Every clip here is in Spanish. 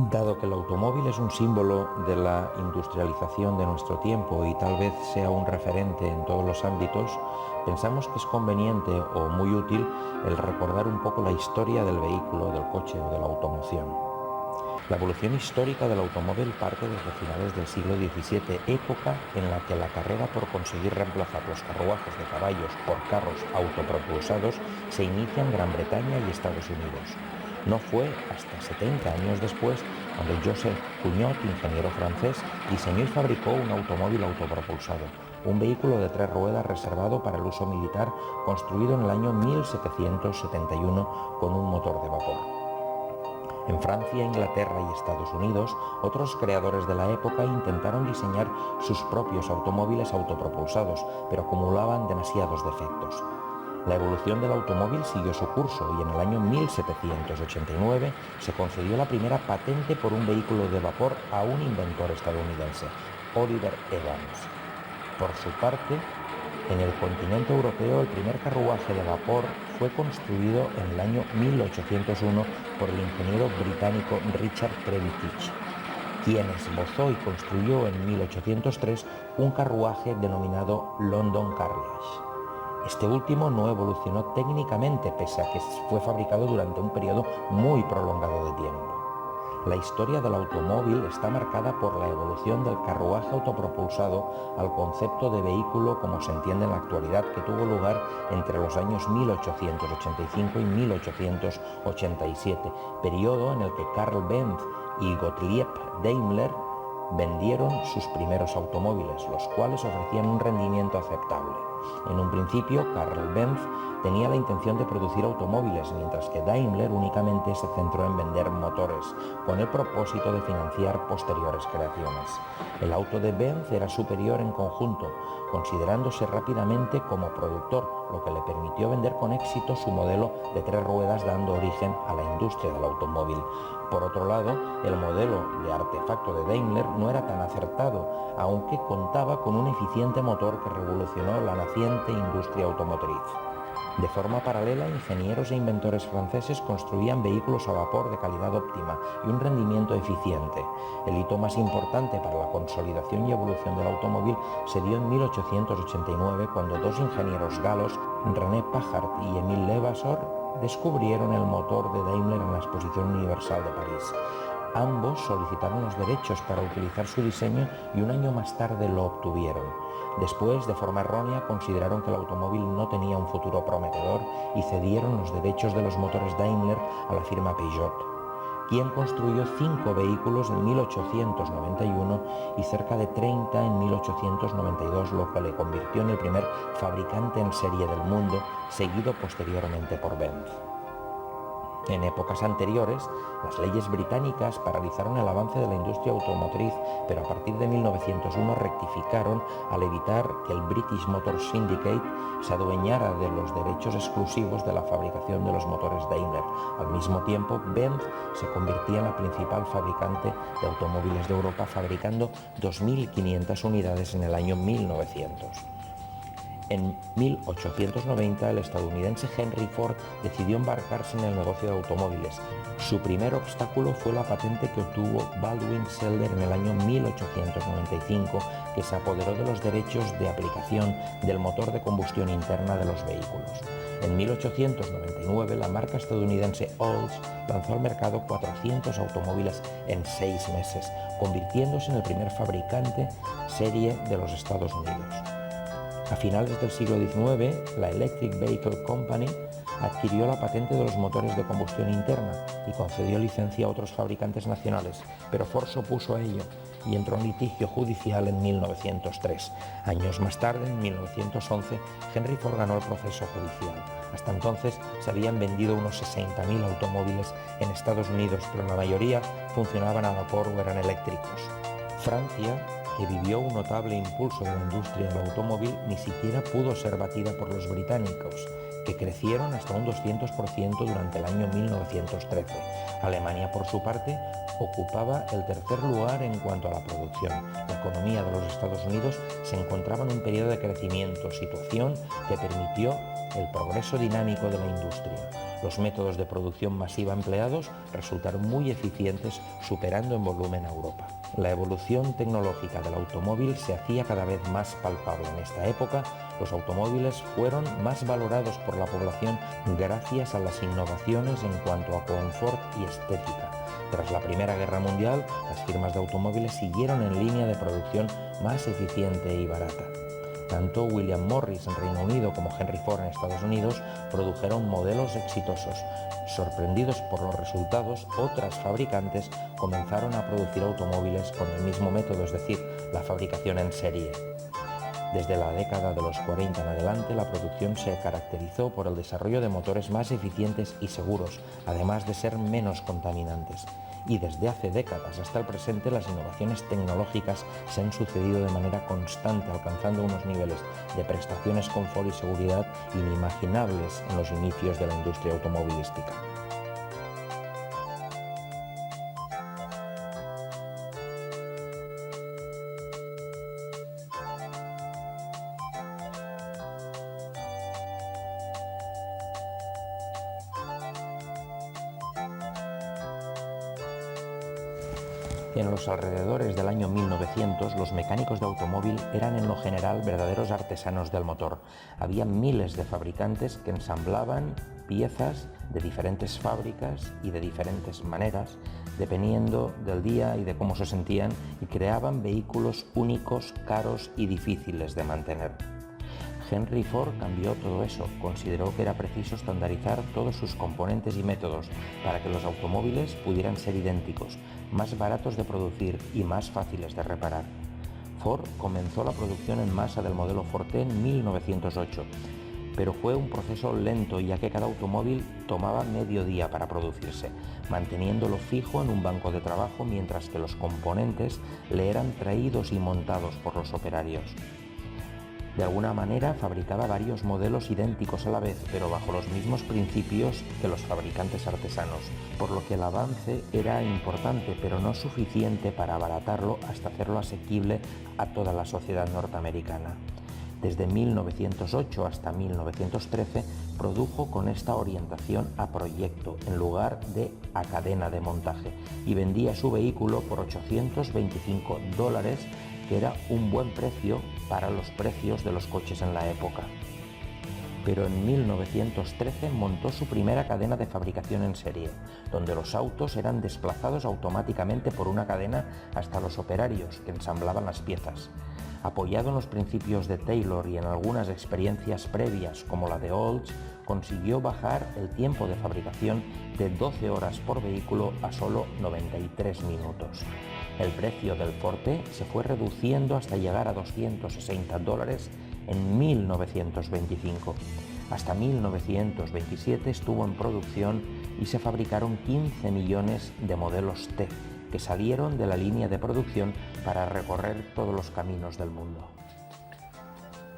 Dado que el automóvil es un símbolo de la industrialización de nuestro tiempo y tal vez sea un referente en todos los ámbitos, pensamos que es conveniente o muy útil el recordar un poco la historia del vehículo, del coche o de la automoción. La evolución histórica del automóvil parte desde finales del siglo XVII, época en la que la carrera por conseguir reemplazar los carruajes de caballos por carros autopropulsados se inicia en Gran Bretaña y Estados Unidos. No fue hasta 70 años después cuando Joseph Cugnot, ingeniero francés, diseñó y fabricó un automóvil autopropulsado, un vehículo de 3 ruedas reservado para el uso militar, construido en el año 1771 con un motor de vapor. En Francia, Inglaterra y Estados Unidos, otros creadores de la época intentaron diseñar sus propios automóviles autopropulsados, pero acumulaban demasiados defectos. La evolución del automóvil siguió su curso y en el año 1789 se concedió la primera patente por un vehículo de vapor a un inventor estadounidense, Oliver Evans. Por su parte, en el continente europeo el primer carruaje de vapor fue construido en el año 1801 por el ingeniero británico Richard Trevithick, quien esbozó y construyó en 1803 un carruaje denominado London Carriage. Este último no evolucionó técnicamente, pese a que fue fabricado durante un periodo muy prolongado de tiempo. La historia del automóvil está marcada por la evolución del carruaje autopropulsado al concepto de vehículo como se entiende en la actualidad, que tuvo lugar entre los años 1885 y 1887, periodo en el que Karl Benz y Gottlieb Daimler vendieron sus primeros automóviles, los cuales ofrecían un rendimiento aceptable. En un principio, Karl Benz tenía la intención de producir automóviles, mientras que Daimler únicamente se centró en vender motores, con el propósito de financiar posteriores creaciones. El auto de Benz era superior en conjunto, considerándose rápidamente como productor, lo que le permitió vender con éxito su modelo de 3 ruedas, dando origen a la industria del automóvil. Por otro lado, el modelo de artefacto de Daimler no era tan acertado, aunque contaba con un eficiente motor que revolucionó la naciente industria automotriz. De forma paralela, ingenieros e inventores franceses construían vehículos a vapor de calidad óptima y un rendimiento eficiente. El hito más importante para la consolidación y evolución del automóvil se dio en 1889, cuando 2 ingenieros galos, René Pajart y Émile Levasseur, descubrieron el motor de Daimler en la Exposición Universal de París. Ambos solicitaron los derechos para utilizar su diseño y un año más tarde lo obtuvieron. Después, de forma errónea, consideraron que el automóvil no tenía un futuro prometedor y cedieron los derechos de los motores Daimler a la firma Peugeot, quien construyó 5 vehículos en 1891 y cerca de 30 en 1892, lo que le convirtió en el primer fabricante en serie del mundo, seguido posteriormente por Benz. En épocas anteriores, las leyes británicas paralizaron el avance de la industria automotriz, pero a partir de 1901 rectificaron al evitar que el British Motor Syndicate se adueñara de los derechos exclusivos de la fabricación de los motores Daimler. Al mismo tiempo, Benz se convertía en la principal fabricante de automóviles de Europa, fabricando 2.500 unidades en el año 1900. En 1890, el estadounidense Henry Ford decidió embarcarse en el negocio de automóviles. Su primer obstáculo fue la patente que obtuvo Baldwin Selder en el año 1895, que se apoderó de los derechos de aplicación del motor de combustión interna de los vehículos. En 1899, la marca estadounidense Olds lanzó al mercado 400 automóviles en 6 meses, convirtiéndose en el primer fabricante serie de los Estados Unidos. A finales del siglo XIX, la Electric Vehicle Company adquirió la patente de los motores de combustión interna y concedió licencia a otros fabricantes nacionales, pero Ford se opuso a ello y entró en litigio judicial en 1903. Años más tarde, en 1911, Henry Ford ganó el proceso judicial. Hasta entonces se habían vendido unos 60.000 automóviles en Estados Unidos, pero la mayoría funcionaban a vapor o eran eléctricos. Francia, que vivió un notable impulso de la industria del automóvil, ni siquiera pudo ser batida por los británicos, que crecieron hasta un 200% durante el año 1913. Alemania, por su parte, ocupaba el tercer lugar en cuanto a la producción. La economía de los Estados Unidos se encontraba en un periodo de crecimiento, situación que permitió el progreso dinámico de la industria. Los métodos de producción masiva empleados resultaron muy eficientes, superando en volumen a Europa. La evolución tecnológica del automóvil se hacía cada vez más palpable. En esta época, los automóviles fueron más valorados por la población gracias a las innovaciones en cuanto a confort y estética. Tras la Primera Guerra Mundial, las firmas de automóviles siguieron en línea de producción más eficiente y barata. Tanto William Morris en Reino Unido como Henry Ford en Estados Unidos produjeron modelos exitosos. Sorprendidos por los resultados, otras fabricantes comenzaron a producir automóviles con el mismo método, es decir, la fabricación en serie. Desde la década de los 40 en adelante, la producción se caracterizó por el desarrollo de motores más eficientes y seguros, además de ser menos contaminantes. Y desde hace décadas hasta el presente, las innovaciones tecnológicas se han sucedido de manera constante, alcanzando unos niveles de prestaciones, confort y seguridad inimaginables en los inicios de la industria automovilística. En los alrededores del año 1900, los mecánicos de automóvil eran en lo general verdaderos artesanos del motor. Había miles de fabricantes que ensamblaban piezas de diferentes fábricas y de diferentes maneras, dependiendo del día y de cómo se sentían, y creaban vehículos únicos, caros y difíciles de mantener. Henry Ford cambió todo eso. Consideró que era preciso estandarizar todos sus componentes y métodos para que los automóviles pudieran ser idénticos, más baratos de producir y más fáciles de reparar. Ford comenzó la producción en masa del modelo Forte en 1908, pero fue un proceso lento, ya que cada automóvil tomaba medio día para producirse, manteniéndolo fijo en un banco de trabajo mientras que los componentes le eran traídos y montados por los operarios. De alguna manera fabricaba varios modelos idénticos a la vez, pero bajo los mismos principios que los fabricantes artesanos, por lo que el avance era importante, pero no suficiente para abaratarlo hasta hacerlo asequible a toda la sociedad norteamericana. Desde 1908 hasta 1913 produjo con esta orientación a proyecto en lugar de a cadena de montaje y vendía su vehículo por $825, que era un buen precio para los precios de los coches en la época. Pero en 1913 montó su primera cadena de fabricación en serie, donde los autos eran desplazados automáticamente por una cadena hasta los operarios que ensamblaban las piezas. Apoyado en los principios de Taylor y en algunas experiencias previas como la de Olds, consiguió bajar el tiempo de fabricación de 12 horas por vehículo a solo 93 minutos. El precio del Forte se fue reduciendo hasta llegar a $260 en 1925. Hasta 1927 estuvo en producción y se fabricaron 15 millones de modelos T, que salieron de la línea de producción para recorrer todos los caminos del mundo.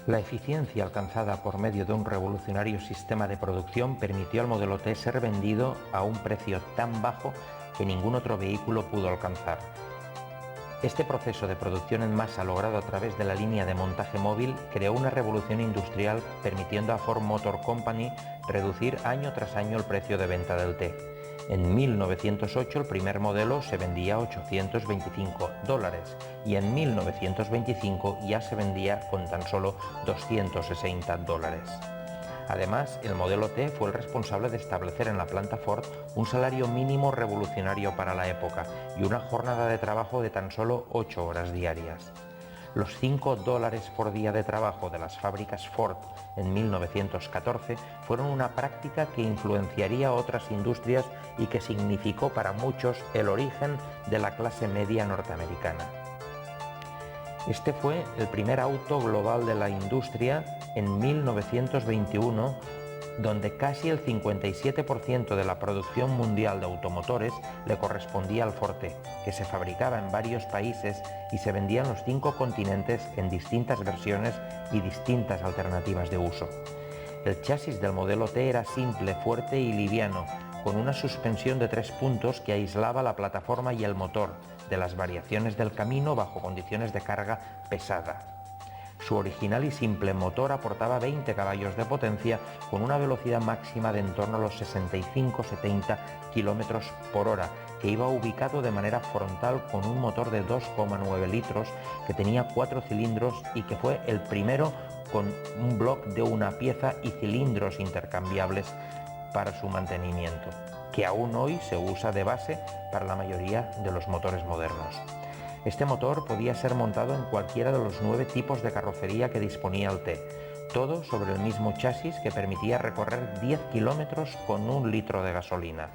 La eficiencia alcanzada por medio de un revolucionario sistema de producción permitió al modelo T ser vendido a un precio tan bajo que ningún otro vehículo pudo alcanzar. Este proceso de producción en masa logrado a través de la línea de montaje móvil creó una revolución industrial, permitiendo a Ford Motor Company reducir año tras año el precio de venta del T. En 1908 el primer modelo se vendía a $825 y en 1925 ya se vendía con tan solo $260. Además, el modelo T fue el responsable de establecer en la planta Ford un salario mínimo revolucionario para la época y una jornada de trabajo de tan solo 8 horas diarias. Los $5 por día de trabajo de las fábricas Ford en 1914 fueron una práctica que influenciaría otras industrias y que significó para muchos el origen de la clase media norteamericana. Este fue el primer auto global de la industria en 1921, donde casi el 57% de la producción mundial de automotores le correspondía al Forte, que se fabricaba en varios países y se vendía en los 5 continentes en distintas versiones y distintas alternativas de uso. El chasis del modelo T era simple, fuerte y liviano, con una suspensión de 3 puntos que aislaba la plataforma y el motor de las variaciones del camino bajo condiciones de carga pesada. Su original y simple motor aportaba 20 caballos de potencia con una velocidad máxima de en torno a los 65-70 km por hora, que iba ubicado de manera frontal con un motor de 2,9 litros que tenía 4 cilindros y que fue el primero con un bloque de una pieza y cilindros intercambiables para su mantenimiento, que aún hoy se usa de base para la mayoría de los motores modernos. Este motor podía ser montado en cualquiera de los 9 tipos de carrocería que disponía el T, todo sobre el mismo chasis que permitía recorrer 10 kilómetros con 1 litro de gasolina.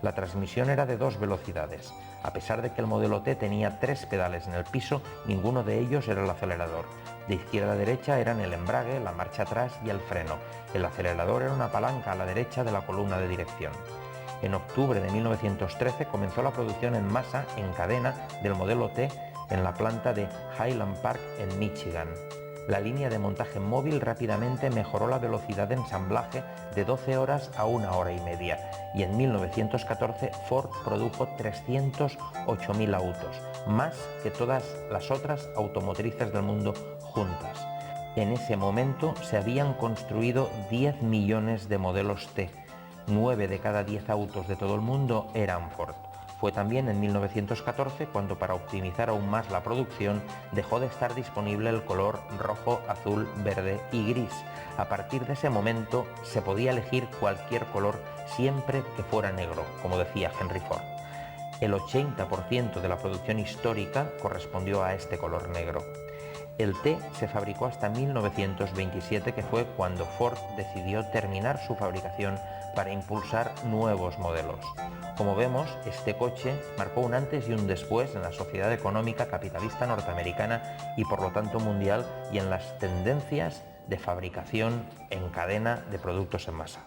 La transmisión era de 2 velocidades. A pesar de que el modelo T tenía 3 pedales en el piso, ninguno de ellos era el acelerador. De izquierda a derecha eran el embrague, la marcha atrás y el freno. El acelerador era una palanca a la derecha de la columna de dirección. En octubre de 1913 comenzó la producción en masa, en cadena, del modelo T en la planta de Highland Park en Michigan. La línea de montaje móvil rápidamente mejoró la velocidad de ensamblaje de 12 horas a 1 hora y media y en 1914 Ford produjo 308.000 autos, más que todas las otras automotrices del mundo juntas. En ese momento se habían construido 10 millones de modelos T. 9 de cada 10 autos de todo el mundo eran Ford. Fue también en 1914 cuando, para optimizar aún más la producción, dejó de estar disponible el color rojo, azul, verde y gris. A partir de ese momento se podía elegir cualquier color siempre que fuera negro, como decía Henry Ford. El 80% de la producción histórica correspondió a este color negro. El T se fabricó hasta 1927, que fue cuando Ford decidió terminar su fabricación para impulsar nuevos modelos. Como vemos, este coche marcó un antes y un después en la sociedad económica capitalista norteamericana y por lo tanto mundial, y en las tendencias de fabricación en cadena de productos en masa.